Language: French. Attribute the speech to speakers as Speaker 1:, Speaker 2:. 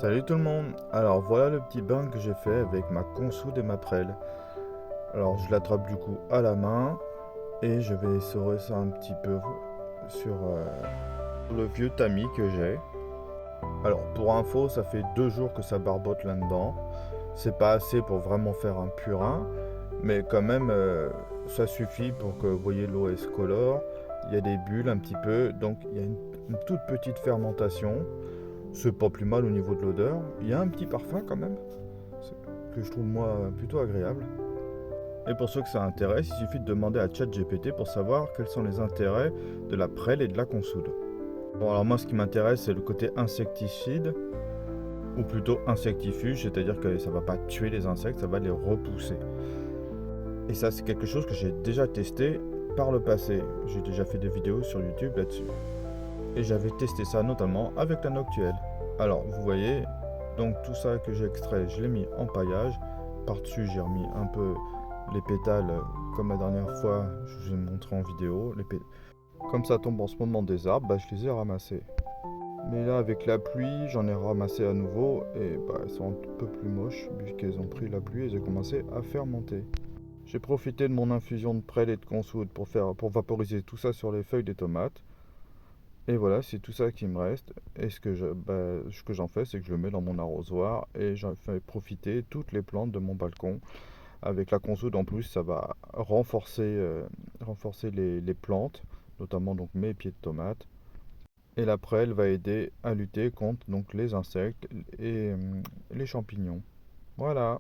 Speaker 1: Salut tout le monde. Alors voilà le petit bain que j'ai fait avec ma consoude et ma prêle. Alors je l'attrape du coup à la main et je vais essorer ça un petit peu sur le vieux tamis que j'ai. Alors pour info, ça fait 2 jours que ça barbote là-dedans. C'est pas assez pour vraiment faire un purin, mais quand même ça suffit pour que vous voyez l'eau elle se colore. Il y a des bulles un petit peu, donc il y a une toute petite fermentation. C'est pas plus mal au niveau de l'odeur. Il y a un petit parfum quand même, que je trouve moi plutôt agréable. Et pour ceux que ça intéresse, il suffit de demander à ChatGPT pour savoir quels sont les intérêts de la prêle et de la consoude. Bon alors moi ce qui m'intéresse c'est le côté insecticide, ou plutôt insectifuge, c'est-à-dire que ça va pas tuer les insectes, ça va les repousser. Et ça c'est quelque chose que j'ai déjà testé par le passé. J'ai déjà fait des vidéos sur YouTube là-dessus. Et j'avais testé ça notamment avec la noctuelle. Alors vous voyez, donc tout ça que j'ai extrait, je l'ai mis en paillage. Par-dessus j'ai remis un peu les pétales comme la dernière fois, je vous ai montré en vidéo. Comme ça tombe en ce moment des arbres, je les ai ramassés. Mais là avec la pluie, j'en ai ramassé à nouveau et elles sont un peu plus moches puisqu'elles ont pris la pluie et j'ai commencé à fermenter. J'ai profité de mon infusion de prêle et de consoude pour vaporiser tout ça sur les feuilles des tomates. Et voilà, c'est tout ça qui me reste. Et ce que j'en fais, c'est que je le mets dans mon arrosoir et j'en fais profiter toutes les plantes de mon balcon. Avec la consoude en plus, ça va renforcer les plantes, notamment donc mes pieds de tomates. Et la prêle va aider à lutter contre donc les insectes et les champignons. Voilà.